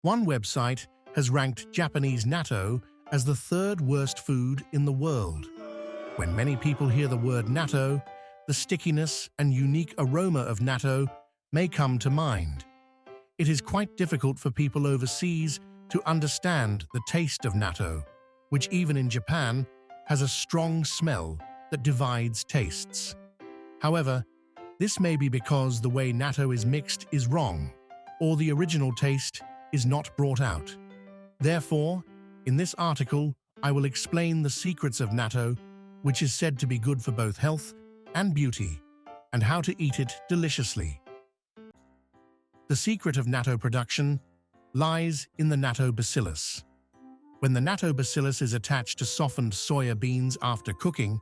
One website has ranked Japanese natto as the third worst food in the world. When many people hear the word natto, the stickiness and unique aroma of natto may come to mind. It is quite difficult for people overseas to understand the taste of natto, which even in Japan has a strong smell that divides tastes. However, this may be because the way natto is mixed is wrong, or the original taste is not brought out. Therefore, in this article, I will explain the secrets of natto, which is said to be good for both health and beauty, and how to eat it deliciously. The secret of natto production lies in the natto bacillus. When the natto bacillus is attached to softened soya beans after cooking,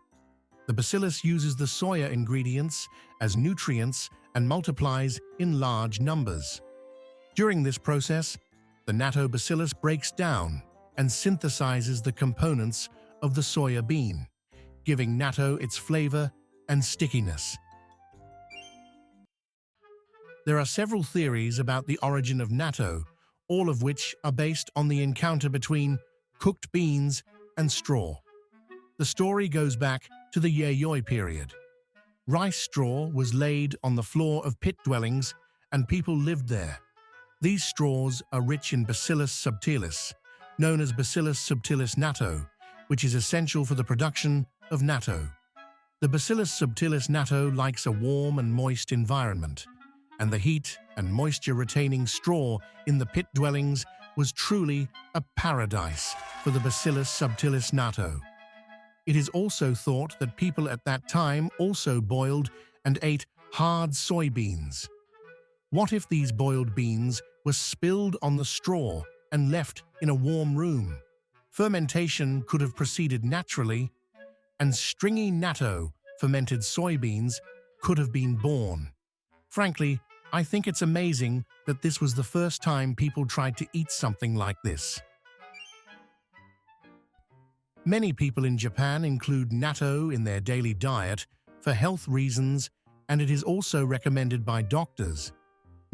the bacillus uses the soya ingredients as nutrients and multiplies in large numbers. During this process, the natto bacillus breaks down and synthesizes the components of the soya bean, giving natto its flavor and stickiness. There are several theories about the origin of natto, all of which are based on the encounter between cooked beans and straw. The story goes back to the Yayoi period. Rice straw was laid on the floor of pit dwellings and people lived there. These straws are rich in Bacillus subtilis, known as Bacillus subtilis natto, which is essential for the production of natto. The Bacillus subtilis natto likes a warm and moist environment, and the heat and moisture-retaining straw in the pit dwellings was truly a paradise for the Bacillus subtilis natto. It is also thought that people at that time also boiled and ate hard soybeans. What if these boiled beans were spilled on the straw and left in a warm room? Fermentation could have proceeded naturally, and stringy natto, fermented soybeans, could have been born. Frankly, I think it's amazing that this was the first time people tried to eat something like this. Many people in Japan include natto in their daily diet for health reasons, and it is also recommended by doctors.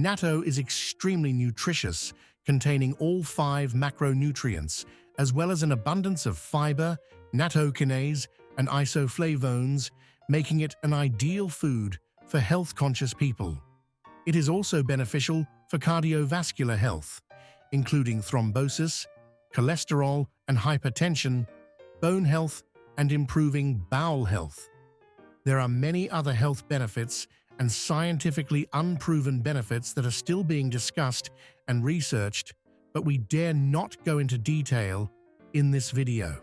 Natto is extremely nutritious, containing all 5 macronutrients, as well as an abundance of fiber, nattokinase, and isoflavones, making it an ideal food for health-conscious people. It is also beneficial for cardiovascular health, including thrombosis, cholesterol and hypertension, bone health, and improving bowel health. There are many other health benefits and scientifically unproven benefits that are still being discussed and researched, but we dare not go into detail in this video.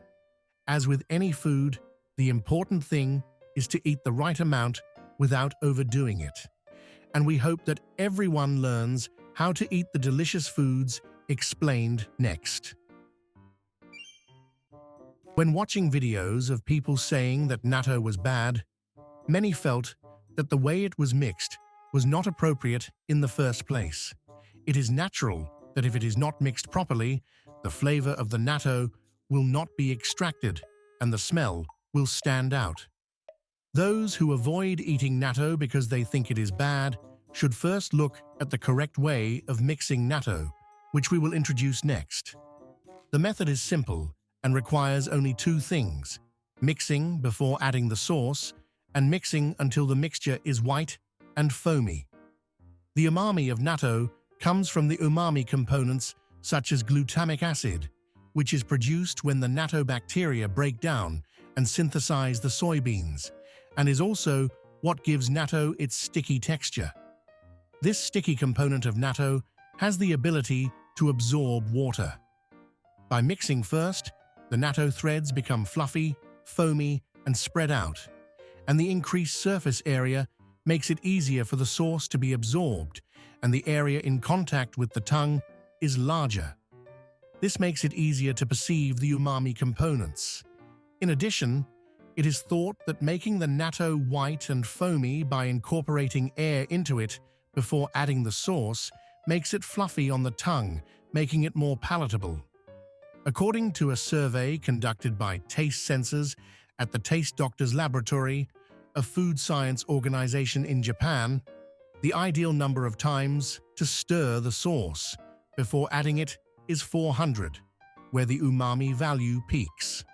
As with any food, the important thing is to eat the right amount without overdoing it. And we hope that everyone learns how to eat the delicious foods explained next. When watching videos of people saying that natto was bad, many felt that the way it was mixed was not appropriate in the first place. It is natural that if it is not mixed properly, the flavor of the natto will not be extracted and the smell will stand out. Those who avoid eating natto because they think it is bad should first look at the correct way of mixing natto, which we will introduce next. The method is simple and requires only 2 things: mixing before adding the sauce, and mixing until the mixture is white and foamy. The umami of natto comes from the umami components such as glutamic acid, which is produced when the natto bacteria break down and synthesize the soybeans, and is also what gives natto its sticky texture. This sticky component of natto has the ability to absorb water. By mixing first, the natto threads become fluffy, foamy, and spread out, and the increased surface area makes it easier for the sauce to be absorbed, and the area in contact with the tongue is larger. This makes it easier to perceive the umami components. In addition, it is thought that making the natto white and foamy by incorporating air into it before adding the sauce makes it fluffy on the tongue, making it more palatable. According to a survey conducted by taste sensors at the Taste Doctors Laboratory, a food science organization in Japan, the ideal number of times to stir the sauce before adding it is 400, where the umami value peaks.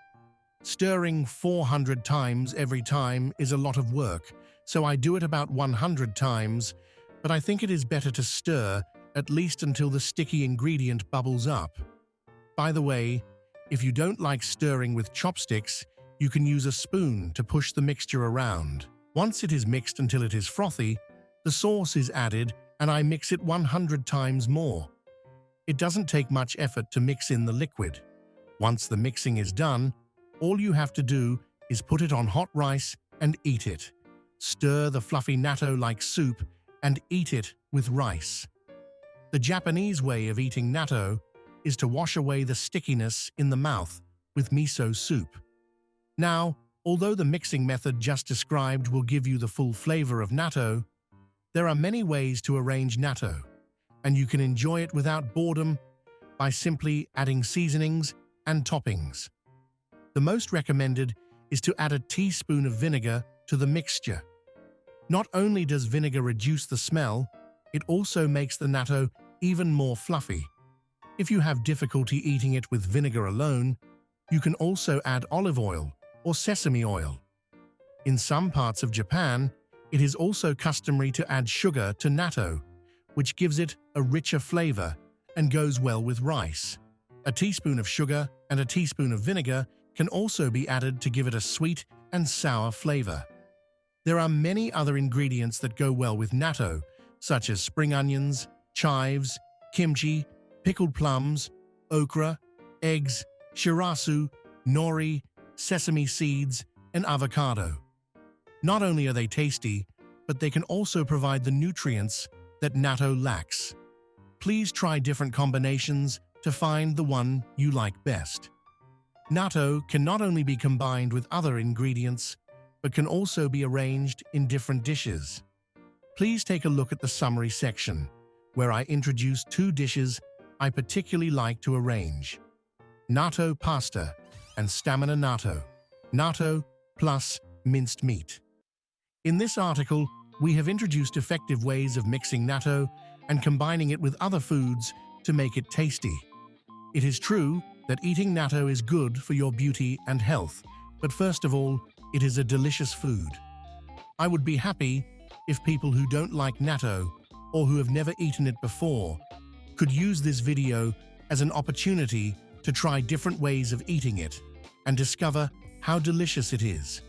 Stirring 400 times every time is a lot of work, so I do it about 100 times, but I think it is better to stir at least until the sticky ingredient bubbles up. By the way, if you don't like stirring with chopsticks, you can use a spoon to push the mixture around. Once it is mixed until it is frothy, the sauce is added and I mix it 100 times more. It doesn't take much effort to mix in the liquid. Once the mixing is done, all you have to do is put it on hot rice and eat it. Stir the fluffy natto like soup and eat it with rice. The Japanese way of eating natto is to wash away the stickiness in the mouth with miso soup. Now, although the mixing method just described will give you the full flavor of natto, there are many ways to arrange natto, and you can enjoy it without boredom by simply adding seasonings and toppings. The most recommended is to add a teaspoon of vinegar to the mixture. Not only does vinegar reduce the smell, it also makes the natto even more fluffy. If you have difficulty eating it with vinegar alone, you can also add olive oil or sesame oil. In some parts of Japan, it is also customary to add sugar to natto, which gives it a richer flavor and goes well with rice. A teaspoon of sugar and a teaspoon of vinegar can also be added to give it a sweet and sour flavor. There are many other ingredients that go well with natto, such as spring onions, chives, kimchi, pickled plums, okra, eggs, shirasu, nori, sesame seeds, and avocado. Not only are they tasty, but they can also provide the nutrients that natto lacks. Please try different combinations to find the one you like best. Natto can not only be combined with other ingredients, but can also be arranged in different dishes. Please take a look at the summary section, where I introduce 2 dishes I particularly like to arrange: natto pasta and stamina natto, natto plus minced meat. In this article, we have introduced effective ways of mixing natto and combining it with other foods to make it tasty. It is true that eating natto is good for your beauty and health, but first of all, it is a delicious food. I would be happy if people who don't like natto or who have never eaten it before could use this video as an opportunity to try different ways of eating it and discover how delicious it is.